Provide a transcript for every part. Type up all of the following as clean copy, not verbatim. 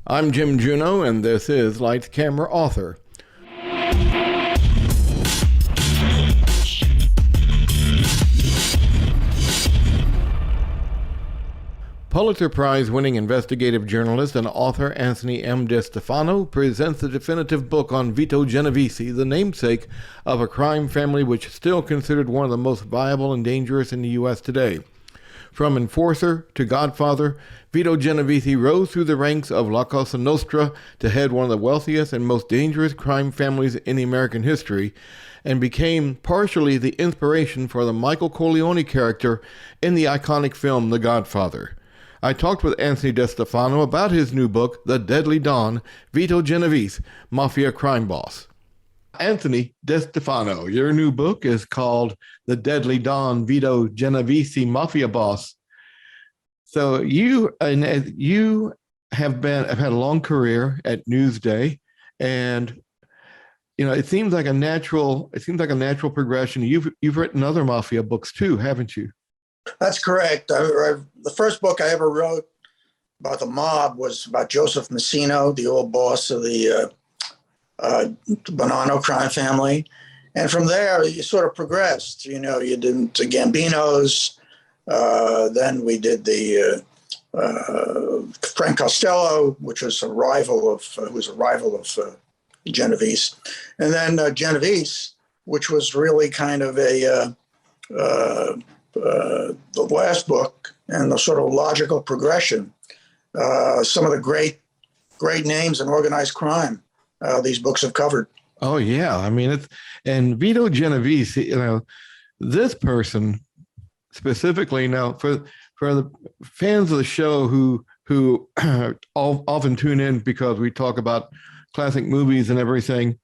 I'm Jim Juno, and this is Lights, Camera, Author. Pulitzer Prize-winning investigative journalist and author Anthony M. DeStefano presents the definitive book on Vito Genovese, the namesake of a crime family which is still considered one of the most viable and dangerous in the U.S. today. From enforcer to godfather, Vito Genovese rose through the ranks of La Cosa Nostra to head one of the wealthiest and most dangerous crime families in the American history, and became partially the inspiration for the Michael Corleone character in the iconic film The Godfather. I talked with Anthony DeStefano about his new book, The Deadly Don, Vito Genovese, Mafia Crime Boss. Anthony DeStefano, your new book is called The Deadly Don, Vito Genovese, Mafia Boss. So you have had a long career at Newsday, and it seems like a natural progression. You've written other mafia books too, haven't you? That's correct. The first book I ever wrote about the mob was about Joseph Messino, the old boss of the Bonanno crime family. And from there, you sort of progressed. You did the Gambinos. Then we did the Frank Costello, which was a rival of Genovese. And then Genovese, which was really kind of the last book and the sort of logical progression. Some of the great names in organized crime these books have covered. Oh yeah, and Vito Genovese, this person specifically. Now, for the fans of the show who often tune in because we talk about classic movies and everything,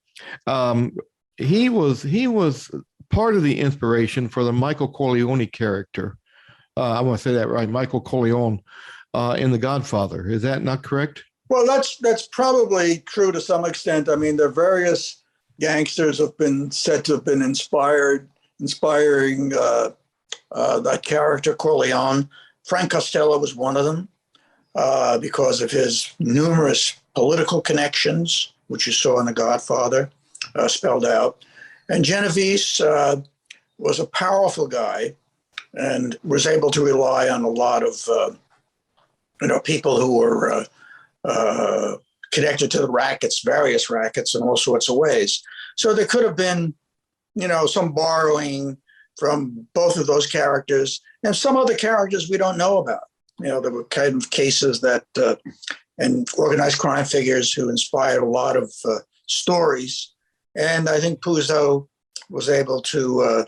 he was part of the inspiration for the Michael Corleone character. I want to say that right, Michael Corleone in The Godfather. Is that not correct? Well, that's probably true to some extent. I mean, the various gangsters have been said to have been inspiring that character, Corleone. Frank Costello was one of them because of his numerous political connections, which you saw in The Godfather, spelled out. And Genovese was a powerful guy and was able to rely on a lot of people who were connected to the rackets, various rackets in all sorts of ways. So there could have been, some borrowing from both of those characters and some other characters we don't know about. There were kind of cases that and organized crime figures who inspired a lot of stories. And I think Puzo was able to,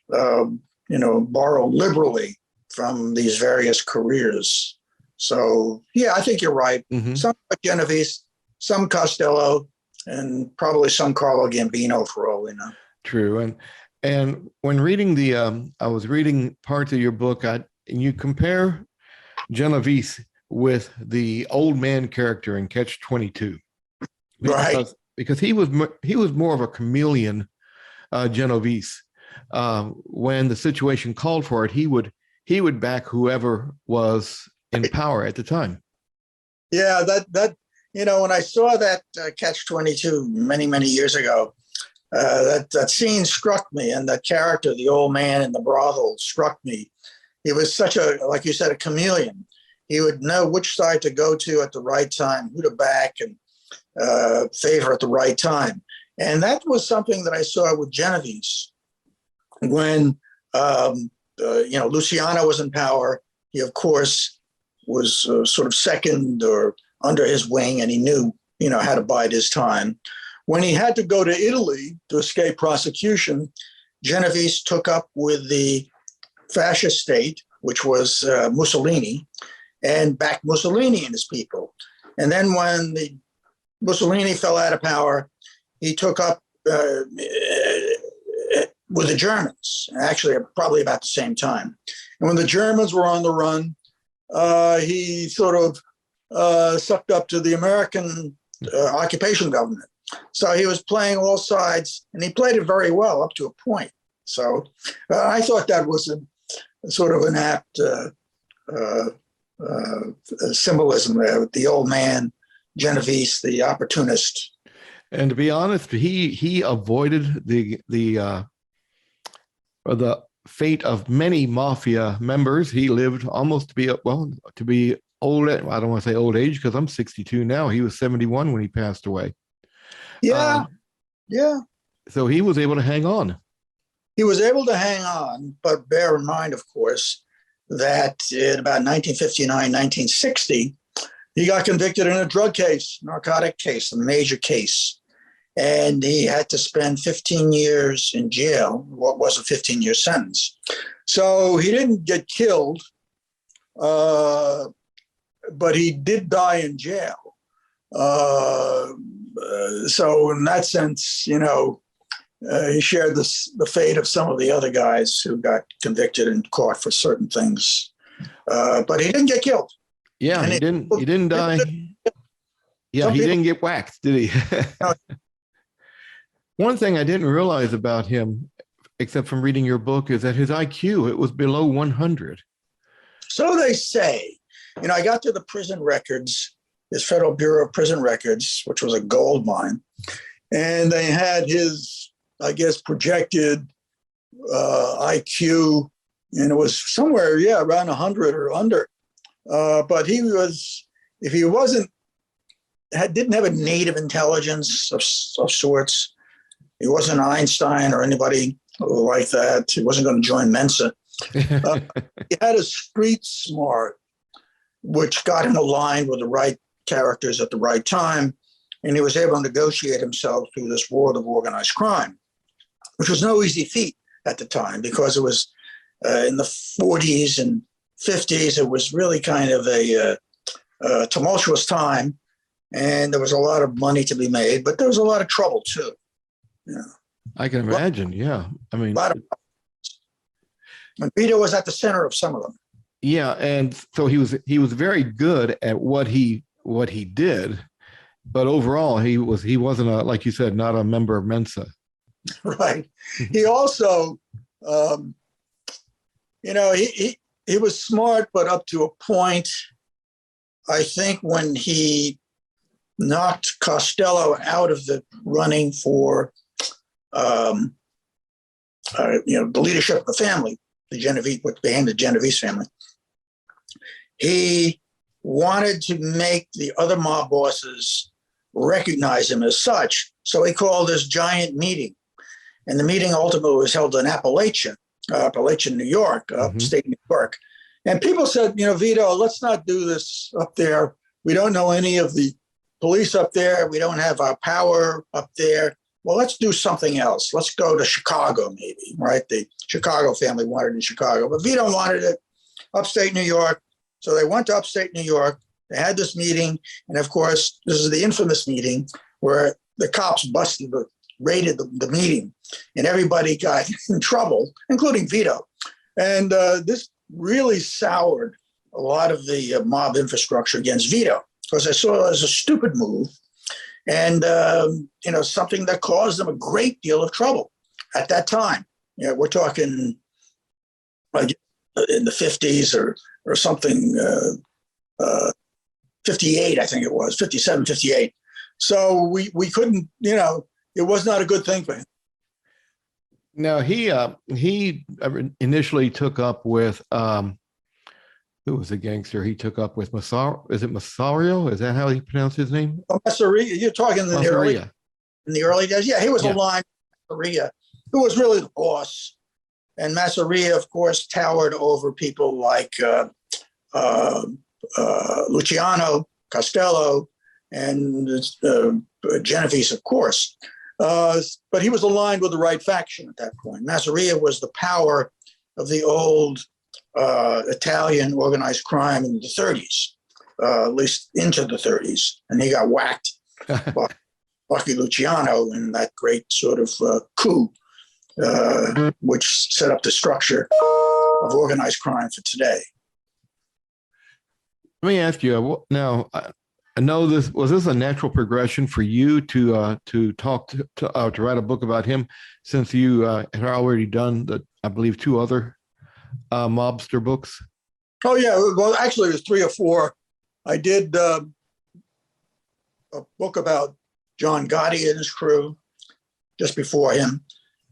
borrow liberally from these various careers. So, yeah, I think you're right. Mm-hmm. Some Genovese, some Costello, and probably some Carlo Gambino for all we know. True. And when reading I was reading parts of your book, and you compare Genovese with the old man character in Catch-22. Right. Because he was more of a chameleon, Genovese. When the situation called for it, he would back whoever was in power at the time. Yeah, that when I saw that Catch-22 many years ago, that scene struck me, and that character, the old man in the brothel, struck me. He was such like you said, a chameleon. He would know which side to go to at the right time, who to back and favor at the right time. And that was something that I saw with Genovese. When Luciano was in power, he of course was sort of second or under his wing, and he knew how to bide his time. When he had to go to Italy to escape prosecution, Genovese took up with the fascist state, which was Mussolini, and backed Mussolini and his people. And then when Mussolini fell out of power, he took up with the Germans, actually probably about the same time. And when the Germans were on the run, he sort of sucked up to the American occupation government. So he was playing all sides, and he played it very well up to a point. So I thought that was a sort of an apt symbolism there with the old man Genovese, the opportunist. And to be honest, he avoided the fate of many mafia members. He lived almost to be old. I don't want to say old age because I'm 62 now. He was 71 when he passed away. Yeah, yeah. So he was able to hang on. He was able to hang on, but bear in mind, of course, that in about 1959, 1960, he got convicted in a drug case, narcotic case, a major case. And he had to spend 15 years in jail, what was a 15-year sentence. So he didn't get killed, but he did die in jail. So in that sense, he shared the fate of some of the other guys who got convicted and caught for certain things. But he didn't get killed. Yeah, he didn't die. Yeah, he didn't get whacked, did he? No. One thing I didn't realize about him, except from reading your book, is that his IQ, it was below 100. So they say. I got to the prison records, this Federal Bureau of Prison Records, which was a gold mine, and they had his, I guess, projected IQ, and it was somewhere, around 100 or under. But he was, if he didn't have a native intelligence of sorts, he wasn't Einstein or anybody like that. He wasn't going to join Mensa. He had a street smart, which got him aligned with the right characters at the right time. And he was able to negotiate himself through this world of organized crime, which was no easy feat at the time because it was in the 40s and 50s. It was really kind of a tumultuous time. And there was a lot of money to be made, but there was a lot of trouble too. Yeah. I can imagine. Yeah. I mean, and Vito was at the center of some of them. Yeah. And so he was very good at what he did, but overall he wasn't like you said, not a member of Mensa. Right. He also, he was smart, but up to a point. I think when he knocked Costello out of the running for the leadership of the family, what became the Genovese family, he wanted to make the other mob bosses recognize him as such. So he called this giant meeting. And the meeting ultimately was held in Appalachia, New York, upstate New York. And people said, Vito, let's not do this up there. We don't know any of the police up there. We don't have our power up there. Well, let's do something else. Let's go to Chicago, maybe, right? The Chicago family wanted it in Chicago, but Vito wanted it upstate New York. So they went to upstate New York. They had this meeting. And of course, this is the infamous meeting where the cops raided the meeting and everybody got in trouble, including Vito. And this really soured a lot of the mob infrastructure against Vito because I saw it as a stupid move. And, something that caused them a great deal of trouble at that time. We're talking in the 50s or something, 58, I think it was, 57, 58. So we couldn't, it was not a good thing for him. No, he initially took up with, who was a gangster? He took up with Is it Massario? Is that how he pronounced his name? Oh, Massaria. You're talking in the early days. Yeah, he was aligned with Massaria, who was really the boss. And Massaria, of course, towered over people like Luciano, Costello, and Genovese, of course. But he was aligned with the right faction at that point. Massaria was the power of the old Italian organized crime in the 30s, at least into the 30s. And he got whacked by Lucky Luciano in that great sort of coup, which set up the structure of organized crime for today. Let me ask you now. I know was this a natural progression for you to talk to write a book about him, since you had already done I believe 2 other mobster books? Oh yeah, well actually it was 3 or 4. I did a book about John Gotti and his crew just before him.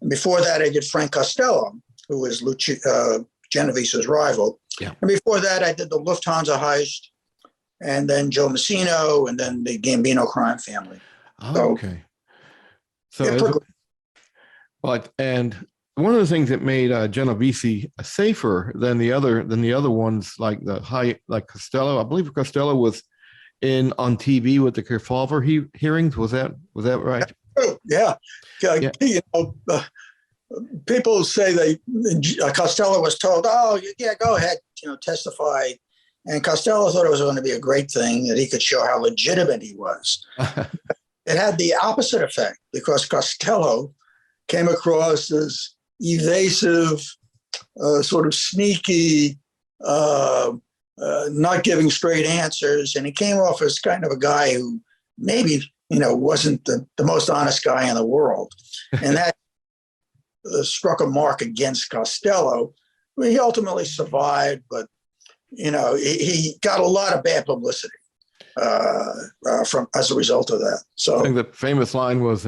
And before that, I did Frank Costello, who was Genovese's rival. Yeah. And before that, I did the Lufthansa heist, and then Joe Messino, and then the Gambino crime family. Oh, okay. So, yeah, but and one of the things that made Genovese safer than the other ones, like Costello. I believe Costello was on TV with the Kefauver hearings. Was that right? Yeah. Yeah. You know, people say Costello was told, "Oh, yeah, go ahead, testify," and Costello thought it was going to be a great thing that he could show how legitimate he was. It had the opposite effect because Costello came across as evasive, sort of sneaky, not giving straight answers, and he came off as kind of a guy who maybe wasn't the most honest guy in the world, and that struck a mark against Costello. He ultimately survived, but he got a lot of bad publicity as a result of that. So I think the famous line was,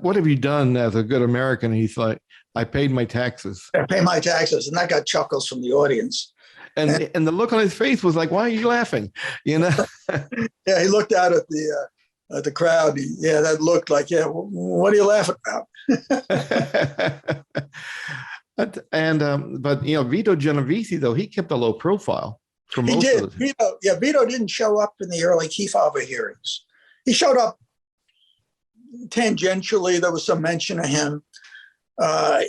"What have you done as a good American?" He's like, "I paid my taxes." I pay my taxes, and that got chuckles from the audience. And the look on his face was like, "Why are you laughing?" Yeah, he looked out at the crowd. That looked like, what are you laughing about? But Vito Genovese, though, he kept a low profile for most of it. Vito didn't show up in the early Kefauver hearings. He showed up tangentially. There was some mention of him.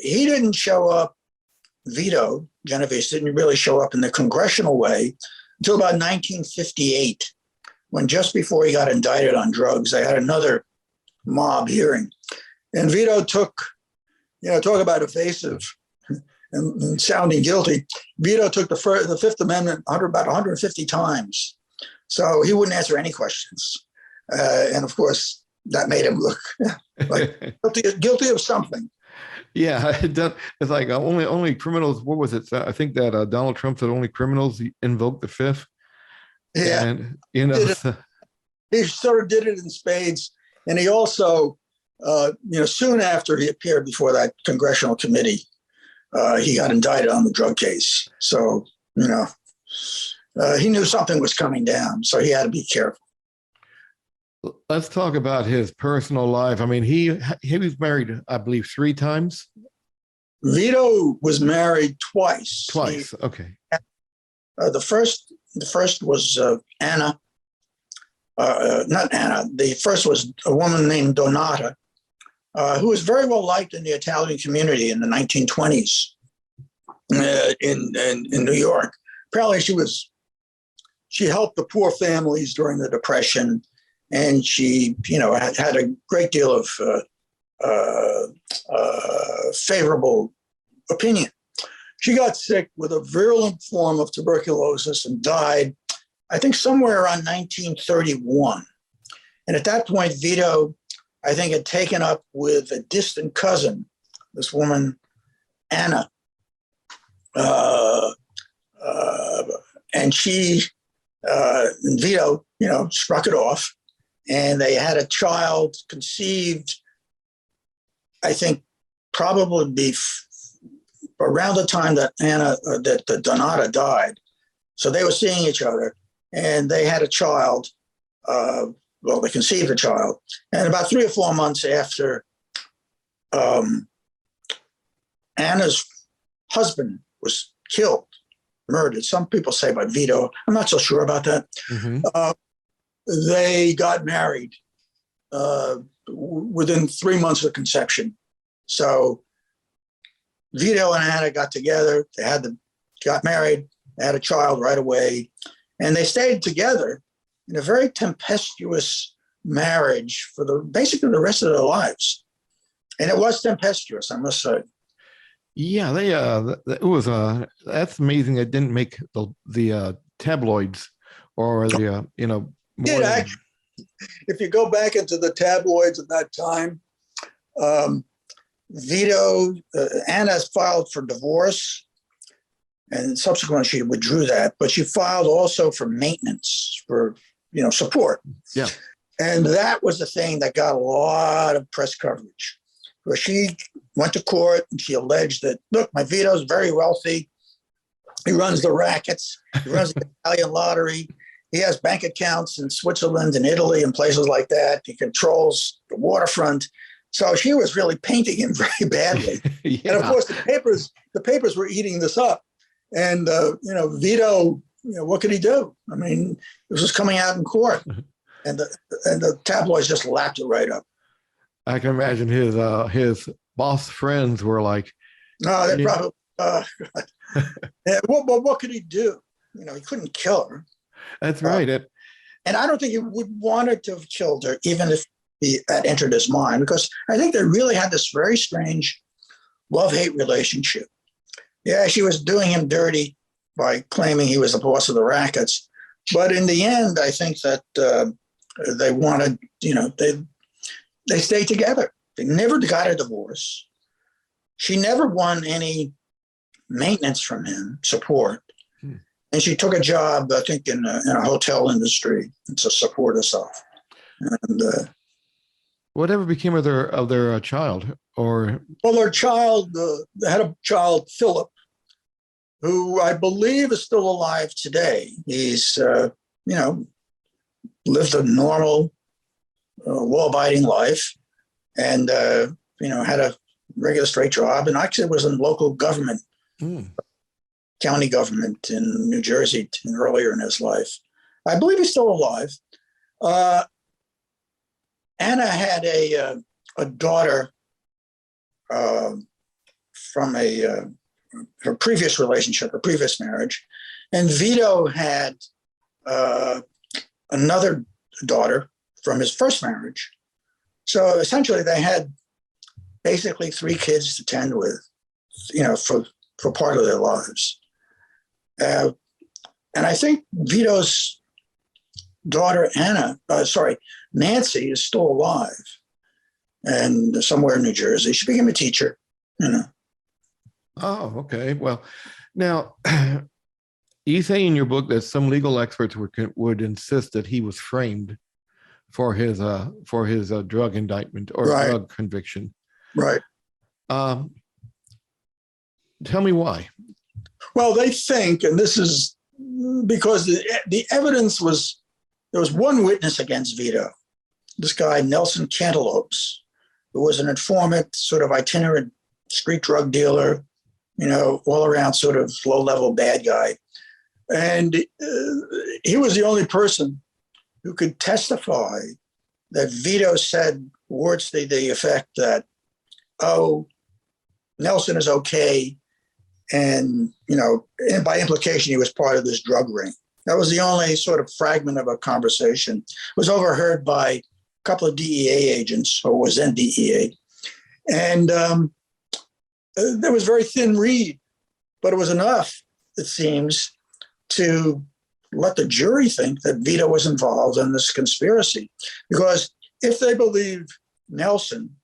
He didn't show up. Vito Genovese didn't really show up in the congressional way until about 1958, when just before he got indicted on drugs, they had another mob hearing. And Vito took, talk about evasive and sounding guilty. Vito took the Fifth Amendment about 150 times. So he wouldn't answer any questions. And of course, that made him look like guilty of something. Yeah, it's like only criminals. What was it? I think that Donald Trump said only criminals invoked the Fifth. Yeah, and he sort of did it in spades, and he also, soon after he appeared before that congressional committee, he got indicted on the drug case. So he knew something was coming down, so he had to be careful. Let's talk about his personal life. I mean, he was married, I believe, 3 times. Vito was married twice. Okay. The first was Anna. Not Anna. The first was a woman named Donata, who was very well liked in the Italian community in the 1920s in New York. Apparently, she helped the poor families during the Depression. And she, had a great deal of favorable opinion. She got sick with a virulent form of tuberculosis and died, I think, somewhere around 1931. And at that point, Vito, I think, had taken up with a distant cousin, this woman, Anna. And she, and Vito, struck it off. And they had a child conceived, I think, probably around the time that that Donata died. So they were seeing each other, and they had a child. They conceived a child. And about 3 or 4 months after Anna's husband was killed, murdered, some people say by Vito. I'm not so sure about that. Mm-hmm. They got married within 3 months of conception. So Vito and Anna got together. Got married. They had a child right away, and they stayed together in a very tempestuous marriage for basically the rest of their lives. And it was tempestuous, I must say. Yeah, it was. That's amazing. It didn't make the tabloids or the If you go back into the tabloids at that time, Vito, Anna filed for divorce, and subsequently she withdrew that, but she filed also for maintenance, for support. Yeah. And that was the thing that got a lot of press coverage. Where she went to court and she alleged that, look, my Vito's very wealthy. He runs the rackets. He runs the Italian lottery. He has bank accounts in Switzerland and Italy and places like that. He controls the waterfront. So she was really painting him very badly. Yeah. And of course, the papers were eating this up. And, Vito, what could he do? I mean, it was just coming out in court. And the tabloids just lapped it right up. I can imagine his boss friends were like, no, they probably, what could he do? He couldn't kill her. That's right. And I don't think he would wanted to have killed her, even if he had entered his mind, because I think they really had this very strange love-hate relationship. Yeah, she was doing him dirty by claiming he was the boss of the rackets. But in the end, I think that they wanted, they stayed together. They never got a divorce. She never won any maintenance from him, support. And she took a job, I think, in a hotel industry to support herself. And whatever became of their child? Or their child, they had a child, Philip, who I believe is still alive today. He's, lived a normal, law-abiding life, and had a regular straight job, and actually was in local government. County government in New Jersey earlier in his life. I believe he's still alive. Anna had a daughter from her previous relationship, her previous marriage, and Vito had another daughter from his first marriage. So essentially, they had basically 3 kids to tend with, for part of their lives. And I think Vito's daughter, Nancy, is still alive and somewhere in New Jersey. She became a teacher, Oh, okay. Well, now, you say in your book that some legal experts would insist that he was framed for his drug indictment or Right. drug conviction. Right. Tell me why. Well, they think, and this is because the evidence was, there was one witness against Vito, this guy, Nelson Cantaloupes, who was an informant, sort of itinerant street drug dealer, all around sort of low-level bad guy. And he was the only person who could testify that Vito said words to the effect that, oh, Nelson is okay. And, and by implication, he was part of this drug ring. That was the only sort of fragment of a conversation. It was overheard by a couple of DEA agents, or was then DEA. And there was very thin reed, but it was enough, it seems, to let the jury think that Vito was involved in this conspiracy. Because if they believed Nelson,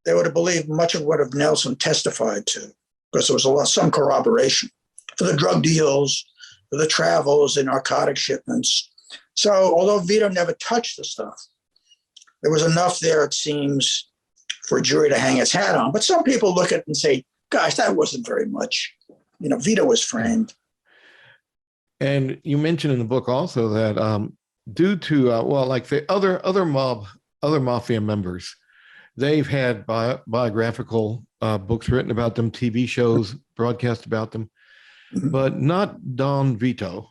they would have believed much of what Nelson testified to, because there was some corroboration for the drug deals, for the travels, the narcotic shipments. So although Vito never touched the stuff, there was enough there, it seems, for a jury to hang its hat on. But some people look at it and say, gosh, that wasn't very much. Vito was framed. And you mentioned in the book also that due to, like the other mafia members, they've had biographical books written about them, TV shows broadcast about them, but not Don Vito.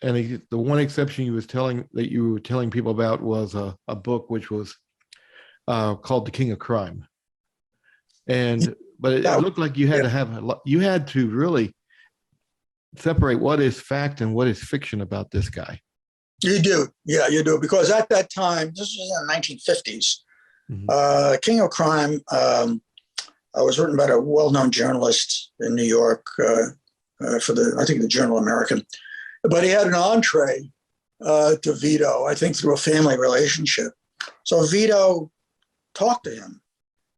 And the one exception you were telling people about was a book which was called The King of Crime. But it looked like you had to really separate what is fact and what is fiction about this guy. You do. Yeah, you do. Because at that time, this was in the 1950s, King of Crime was written by a well-known journalist in New York for the Journal American. But he had an entree to Vito, I think through a family relationship. So Vito talked to him,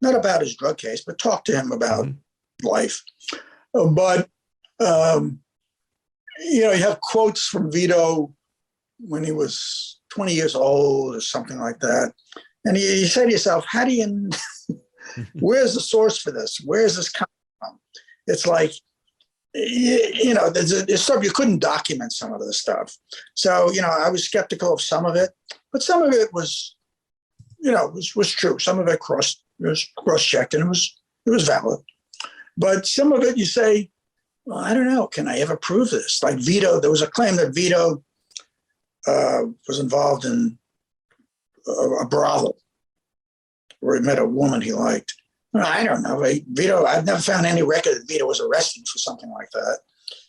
not about his drug case, but talked to him about life. But, you have quotes from Vito when he was 20 years old or something like that. And you say to yourself, how do you, where's the source for this? Where's this coming from? It's like, there's stuff you couldn't document some of this stuff. So, I was skeptical of some of it, but some of it was, was true. Some of it was cross-checked and it was valid. But some of it you say, well, I don't know, can I ever prove this? Like Vito, there was a claim that Vito was involved in a brothel where he met a woman he liked. I don't know. Vito, I've never found any record that Vito was arrested for something like that.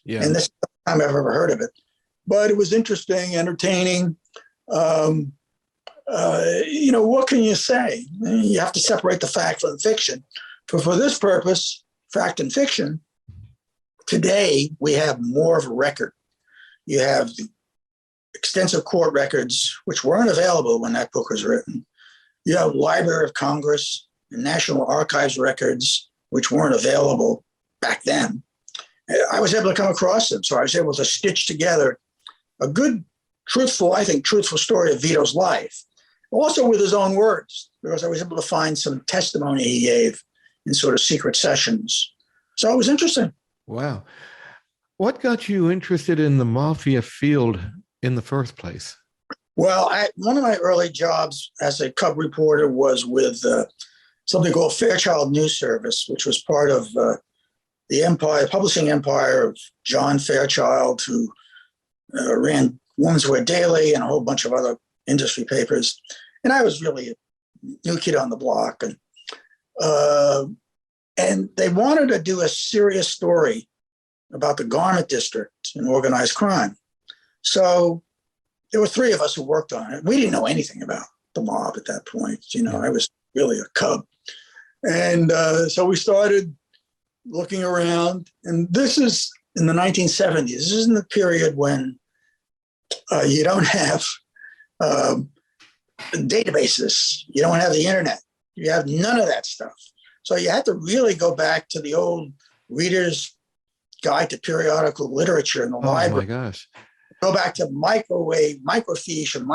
Yeah. And this is the first time I've ever heard of it. But it was interesting, entertaining. What can you say? You have to separate the fact from the fiction. For this purpose, fact and fiction, today we have more of a record. You have the extensive court records, which weren't available when that book was written. You have Library of Congress and National Archives records, which weren't available back then. I was able to come across them, so I was able to stitch together a good, truthful story of Vito's life, also with his own words, because I was able to find some testimony he gave in sort of secret sessions. So it was interesting. Wow. What got you interested in the mafia field in the first place? Well, one of my early jobs as a cub reporter was with something called Fairchild News Service, which was part of the publishing empire of John Fairchild, who ran Women's Wear Daily and a whole bunch of other industry papers. And I was really a new kid on the block. And they wanted to do a serious story about the garment district and organized crime. So there were three of us who worked on it. We didn't know anything about the mob at that point. I was really a cub. And so we started looking around. And this is in the 1970s. This is in the period when you don't have databases. You don't have the internet. You have none of that stuff. So you had to really go back to the old Reader's Guide to Periodical Literature in the library. Oh my gosh. Go back to microfiche, and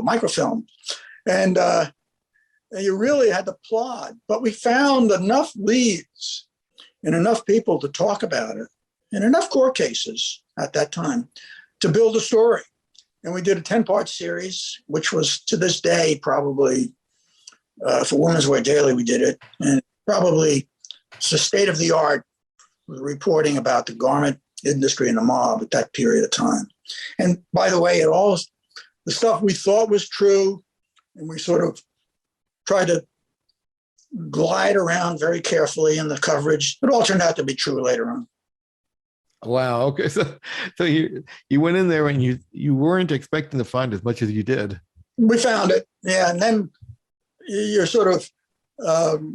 microfilm. And you really had to plod. But we found enough leads and enough people to talk about it and enough court cases at that time to build a story. And we did a 10-part series, which was to this day probably, for Women's Wear Daily, we did it. And probably it's the state of the art reporting about the garment industry and the mob at that period of time. And by the way, the stuff we thought was true, and we sort of tried to glide around very carefully in the coverage. It all turned out to be true later on. Wow. Okay. So you went in there and you weren't expecting to find as much as you did. We found it. Yeah. And then you're sort of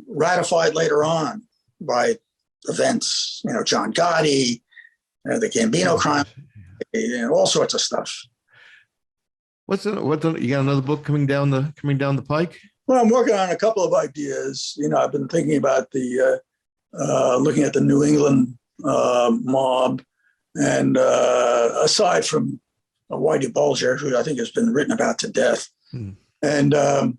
ratified later on by events, John Gotti, the Gambino crime, all sorts of stuff. You got another book coming down the pike? Well, I'm working on a couple of ideas. I've been thinking about looking at the New England mob, and aside from Whitey Bulger, who I think has been written about to death, and a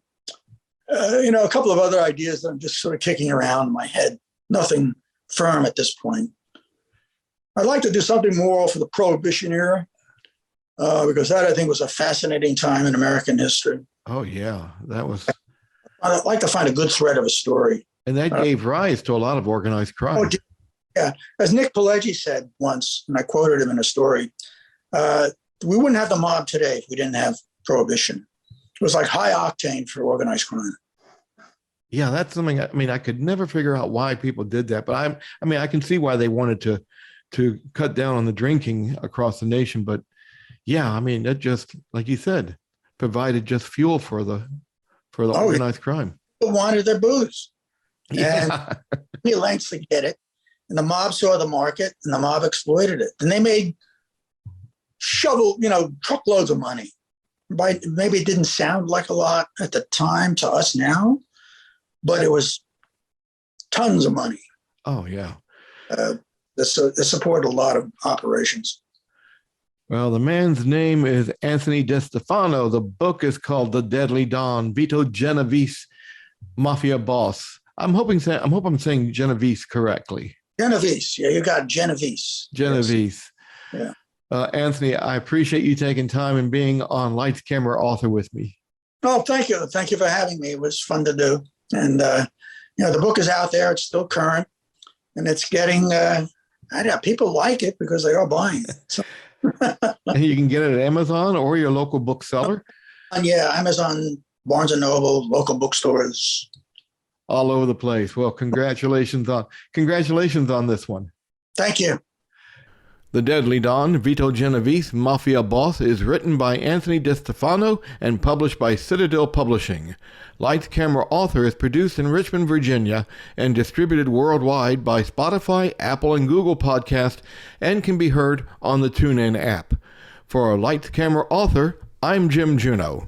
couple of other ideas that I'm just sort of kicking around in my head. Nothing firm at this point. I'd like to do something more for the Prohibition era, because that I think was a fascinating time in American history. Oh yeah, that was. I'd like to find a good thread of a story, and that gave rise to a lot of organized crime. Oh, yeah, as Nick Pileggi said once, and I quoted him in a story, we wouldn't have the mob today if we didn't have Prohibition. It was like high octane for organized crime. Yeah, that's something. I could never figure out why people did that, but I can see why they wanted to cut down on the drinking across the nation. But yeah, that just, like you said, provided just fuel for the organized crime. People wanted their booze, yeah. And many lengths to get it. And the mob saw the market, and the mob exploited it. And they made truckloads of money. Maybe it didn't sound like a lot at the time to us now, but it was tons of money. Oh, yeah. They support a lot of operations. Well, the man's name is Anthony DeStefano. The book is called The Deadly Don, Vito Genovese, Mafia Boss. I hope I'm saying Genovese correctly. Genovese. Yeah, you got Genovese. Genovese. Yes. Yeah. Anthony, I appreciate you taking time and being on Lights, Camera, Author with me. Oh, thank you. Thank you for having me. It was fun to do. And, the book is out there. It's still current. And it's getting, people like it because they are buying it. So. And you can get it at Amazon or your local bookseller? Yeah, Amazon, Barnes & Noble, local bookstores. All over the place. Well, congratulations on this one. Thank you. The Deadly Don, Vito Genovese, Mafia Boss is written by Anthony DeStefano and published by Citadel Publishing. Lights, Camera, Author is produced in Richmond, Virginia, and distributed worldwide by Spotify, Apple, and Google Podcast, and can be heard on the TuneIn app. For Lights, Camera, Author, I'm Jim Juneau.